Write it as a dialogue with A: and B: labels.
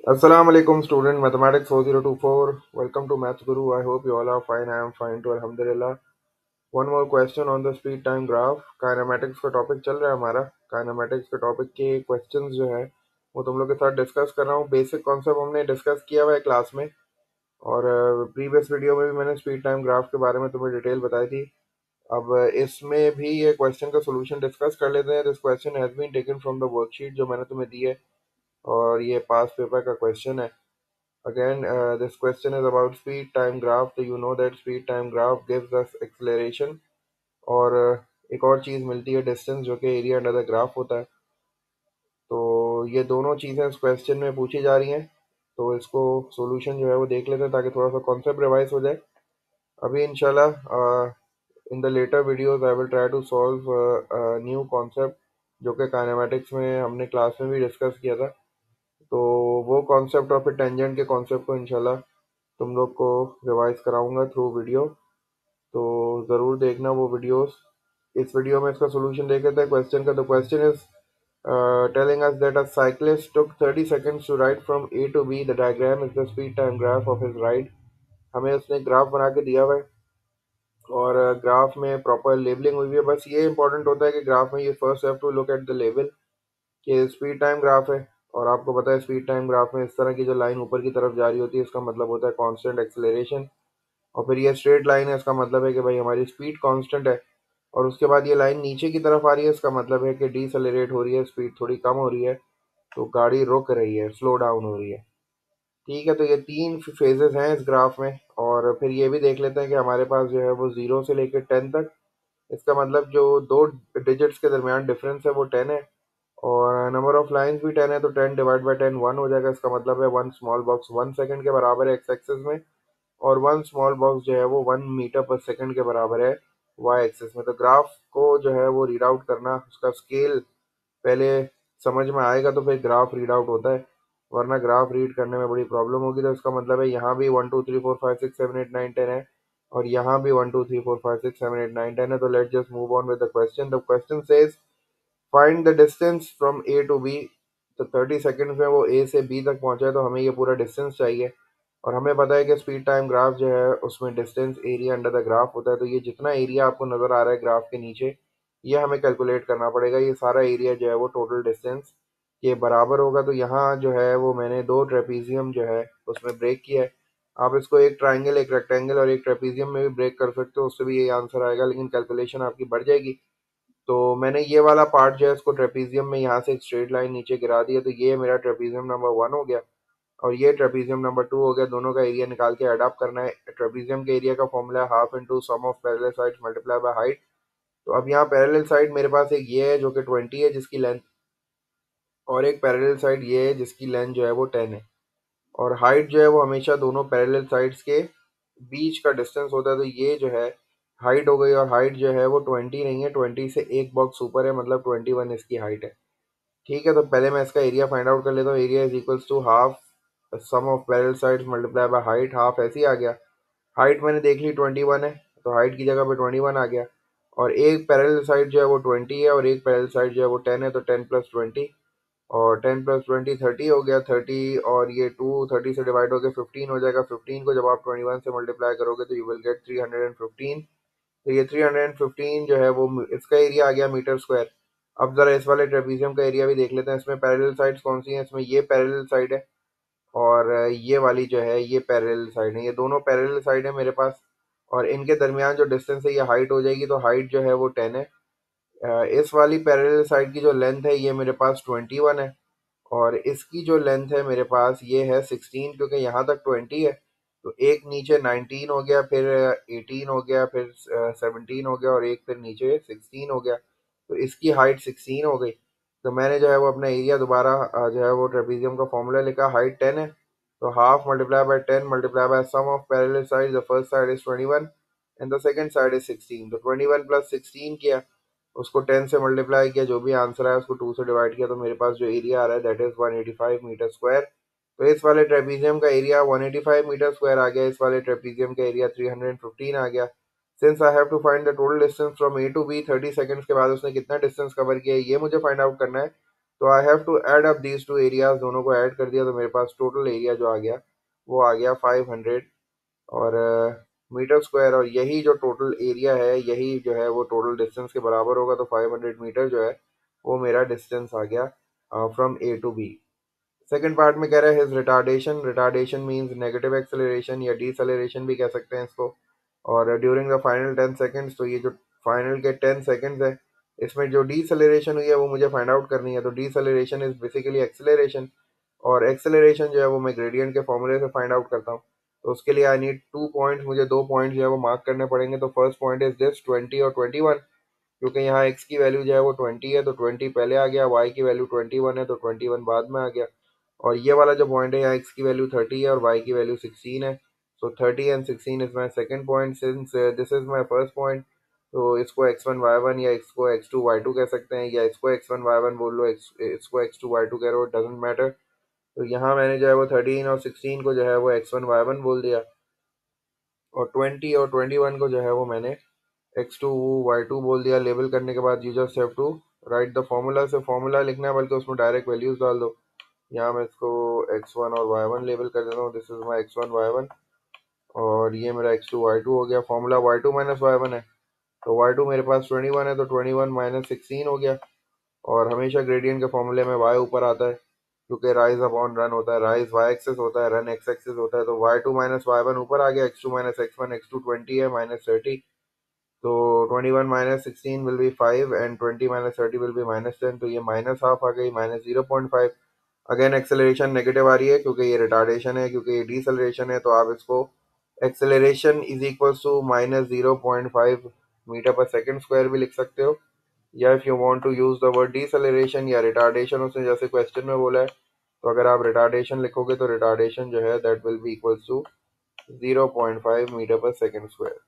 A: Assalamu alaikum student mathematics 4024. Welcome to Maths Guru. I hope you all are fine. I am fine too. Alhamdulillah. One more question on the speed time graph. Kinematics का topic चल रहा है हमारा. Kinematics के topic के questions जो है वो तुम लोग के साथ डिस्कस कर रहा हूँ. बेसिक कॉन्सेप्ट हमने डिस्कस किया हुआ है क्लास में, और प्रीवियस वीडियो में भी मैंने स्पीड टाइम ग्राफ के बारे में तुम्हें डिटेल बताई थी. अब इसमें भी ये क्वेश्चन का सोल्यूशन डिस्कस कर लेते हैं. This question has been taken from the worksheet जो मैंने तुम्हें दी है, और ये पास पेपर का क्वेश्चन है. Again, this question is about speed time graph. So you know that speed time graph gives us acceleration, और एक और चीज़ मिलती है डिस्टेंस, जो कि एरिया अंडर द ग्राफ होता है. तो ये दोनों चीज़ें इस क्वेश्चन में पूछी जा रही हैं. तो इसको सॉल्यूशन जो है वो देख लेते हैं ताकि थोड़ा सा कॉन्सेप्ट रिवाइज हो जाए. अभी इंशाल्लाह in the later videos I will try to solve new concept जो कि काइनेमेटिक्स में हमने क्लास में भी डिस्कस किया था. तो वो कॉन्सेप्ट और फिर टेंजेंट के कॉन्सेप्ट को इंशाल्लाह तुम लोग को रिवाइज कराऊंगा थ्रू वीडियो. तो ज़रूर देखना वो वीडियोस. इस वीडियो में इसका सोल्यूशन देख लेते हैं क्वेश्चन का. The question is telling us that a cyclist took 30 seconds to ride from A to B. The diagram is the speed time graph of his ride. हमें उसने ग्राफ बना के दिया हुआ है, और ग्राफ में प्रॉपर लेबलिंग हुई हुई है. बस ये इंपॉर्टेंट होता है कि ग्राफ में ये first have to look at the label कि स्पीड टाइम ग्राफ है. और आपको पता है स्पीड टाइम ग्राफ में इस तरह की जो लाइन ऊपर की तरफ जा रही होती है इसका मतलब होता है कांस्टेंट एक्सेलरेशन. और फिर ये स्ट्रेट लाइन है, इसका मतलब है कि भाई हमारी स्पीड कांस्टेंट है. और उसके बाद ये लाइन नीचे की तरफ आ रही है, इसका मतलब है कि डीसेलरेट हो रही है, स्पीड थोड़ी कम हो रही है, तो गाड़ी रुक रही है, स्लो डाउन हो रही है. ठीक है, तो ये तीन फेजेस हैं इस ग्राफ में. और फिर ये भी देख लेते हैं कि हमारे पास जो है वो 0 से लेकर 10 तक, इसका मतलब जो दो डिजिट्स के दरमियान डिफरेंस है वो 10 है. और नंबर ऑफ लाइंस भी 10 है, तो 10 डिवाइड बाई 10 1 हो जाएगा. इसका मतलब है वन स्मॉल बॉक्स 1 सेकंड के बराबर है एक्स एक्सिस में, और वन स्मॉल बॉक्स जो है वो 1 मीटर पर सेकंड के बराबर है वाई एक्सिस में. तो ग्राफ को जो है वो रीड आउट करना, उसका स्केल पहले समझ में आएगा तो फिर ग्राफ रीड आउट होता है, वरना ग्राफ रीड करने में बड़ी प्रॉब्लम होगी. तो इसका मतलब है यहाँ भी 1 2 3 4 5 6 7 8 9 10 है, और यहाँ भी 1 2 3 4 5 6 7 8 9 10 है. तो let's just move on with the question. The question says find the distance from A to B. तो 30 सेकेंड्स में वो ए से बी तक पहुंचा है, तो हमें ये पूरा डिस्टेंस चाहिए. और हमें पता है कि स्पीड टाइम ग्राफ जो है उसमें distance area under the graph होता है. तो ये जितना एरिया आपको नज़र आ रहा है ग्राफ के नीचे, ये हमें कैलकुलेट करना पड़ेगा. ये सारा एरिया जो है वो टोटल डिस्टेंस के बराबर होगा. तो यहाँ जो है वो मैंने दो ट्रेपीजियम जो है उसमें ब्रेक किया है. आप इसको एक ट्राइंगल, एक रेक्टेंगल और एक ट्रेपीजियम में भी ब्रेक कर सकते हो, उससे भी यही आंसर आएगा, लेकिन कैलकुलेशन आपकी बढ़ जाएगी. तो मैंने ये वाला पार्ट जो है इसको ट्रेपीजियम में यहाँ से एक स्ट्रेट लाइन नीचे गिरा दिया. तो ये मेरा ट्रेपीजियम नंबर 1 हो गया, और ये ट्रेपीजियम नंबर 2 हो गया. दोनों का एरिया निकाल के ऐड अप करना है. ट्रेपीजियम के एरिया का फॉर्मूला है half into sum of parallel sides multiply by height. तो अब यहाँ पैरेलल साइड मेरे पास एक ये है जो कि 20 है जिसकी लेंथ, और एक पैरेलल साइड ये है जिसकी लेंथ जो है वो 10 है. और हाइट जो है वो हमेशा दोनों पैरेलल साइड्स के बीच का डिस्टेंस होता है. तो ये जो है हाइट हो गई, और हाइट जो है वो 20 नहीं है, 20 से एक बॉक्स ऊपर है, मतलब 21 इसकी हाइट है. ठीक है, तो पहले मैं इसका एरिया फाइंड आउट कर लेता हूँ. Area is equals to half sum of parallel sides multiply by height. Half ऐसे ही आ गया. हाइट मैंने देख ली 21 है, तो हाइट की जगह पे 21 आ गया. और एक पैरेलल साइड जो है वो 20 है, और एक पैरेलल साइड जो है वो 10 है, तो 10 + 20, और 10 + 20 30 हो गया. 30 और ये 2 30 से डिवाइड हो गया 15 हो जाएगा. 15 को जब आप 21 से मल्टीप्लाई करोगे तो यू विल गेट 315. तो ये 315 जो है वो इसका एरिया आ गया मीटर स्क्वायर. अब जरा इस वाले ट्रेपीजियम का एरिया भी देख लेते हैं. इसमें पैरेलल साइड्स कौन सी हैं? इसमें ये पैरेलल साइड है, और ये वाली जो है ये पैरेलल साइड है. ये दोनों पैरेलल साइड है मेरे पास, और इनके दरमियान जो डिस्टेंस है ये हाइट हो जाएगी. तो हाइट जो है वो 10 है. इस वाली पैरेलल साइड की जो लेंथ है ये मेरे पास 21 है, और इसकी जो लेंथ है मेरे पास ये है 16, क्योंकि यहाँ तक 20 है. तो एक नीचे 19 हो गया, फिर 18 हो गया, फिर 17 हो गया, और एक फिर नीचे 16 हो गया. तो इसकी हाइट 16 हो गई. तो मैंने जो है वो अपना एरिया दोबारा जो है वो ट्रेपीजियम का फॉर्मूला लिखा. हाइट 10 है, तो half multiply by 10 multiply by sum of parallel side. The first side is 21 and the second side is 16. तो 21 + 16 किया, उसको 10 से मल्टीप्लाई किया, जो भी आंसर आया उसको 2 से डिवाइड किया, तो मेरे पास जो एरिया आ रहा है दैट इज 185 मीटर स्क्वायर. तो इस वाले ट्रेपीजियम का एरिया 185 मीटर स्क्वायर आ गया. इस वाले ट्रेपीजियम का एरिया 315 आ गया. Since I have to find the total distance from A to B, 30 seconds के बाद उसने कितना डिस्टेंस कवर किया है ये मुझे फाइंड आउट करना है. तो I have to add up these two areas, दोनों को ऐड कर दिया तो मेरे पास टोटल एरिया जो आ गया वो आ गया 500 और मीटर स्क्वायर, और यही जो टोटल एरिया है यही जो है वो टोटल डिस्टेंस के बराबर होगा। तो 500 मीटर जो है वो मेरा डिस्टेंस आ गया from A to B. Second part में कह रहा है his retardation, retardation means negative acceleration या डीसेलरेशन भी कह सकते हैं इसको। और ड्यूरिंग द फाइनल 10 सेकेंड्स, तो ये जो फाइनल के 10 सेकेंड्स है इसमें जो डीसेलरेशन हुई है वो मुझे फाइंड आउट करनी है। तो डीसेलरेशन इज बेसिकली एक्सेलरेशन, और एक्सेलरेशन जो है वो मैं ग्रेडियंट के फॉर्मूले से फाइंड आउट करता हूँ। तो उसके लिए आई नीड 2 पॉइंट्स, मुझे 2 पॉइंट्स जो है वो मार्क करने पड़ेंगे। तो फर्स्ट पॉइंट इज दिस 20 और 21, क्योंकि यहाँ x की वैल्यू जो है वो 20 है तो 20 पहले आ गया, y की वैल्यू 21 है तो 21 बाद में आ गया। और ये वाला जो पॉइंट है यहाँ x की वैल्यू 30 है और y की वैल्यू 16 है। सो 30 and 16 is my second point, since this is my first point. तो इसको x1 y1 या इसको x2 y2 कह सकते हैं, या इसको x1 y1 बोल लो, इसको x2 y2 कह रहे हो, डजेंट मैटर। तो यहाँ मैंने जो है वो 13 और 16 को जो है वो x1 y1 बोल दिया, और 20 और 21 को जो है वो मैंने x2 y2 बोल दिया। लेबल करने के बाद you just have to write the formula, से फॉर्मूला लिखना है बल्कि उसमें डायरेक्ट वैल्यूज डाल दो। यहाँ मैं इसको x1 और y1 लेबल कर देता हूँ, this is my x1 y1, और ये मेरा x2 y2 हो गया। फॉर्मूला y2 माइनस y1 है, तो y2 मेरे पास 21 है तो 21 माइनस 16 हो गया। और हमेशा ग्रेडियंट के फॉर्मूले में y ऊपर आता है, क्योंकि राइज अपॉन रन होता है, राइज y एक्सेस होता है, रन x एक्सेस होता है। तो y2 माइनस y1 ऊपर आ गया, x2 माइनस x1, x2 20 है माइनस 30, तो 21 minus 16 will be 5 and 20 minus 30 will be minus 10, तो ये माइनस हाफ आ गई, माइनस 0.5। अगेन एक्सेलरेशन नेगेटिव आ रही है क्योंकि ये रिटार्डेशन है, क्योंकि ये डीसेलरेशन है, तो आप इसको acceleration is equal to minus 0.5 meter per second square भी लिख सकते हो। या if you want to use the word deceleration या रिटार्डेशन, उसने जैसे क्वेश्चन में बोला है, तो अगर आप रिटार्डेशन लिखोगे तो रिटार्डेशन जो है that will be equal to 0.5 meter per second square.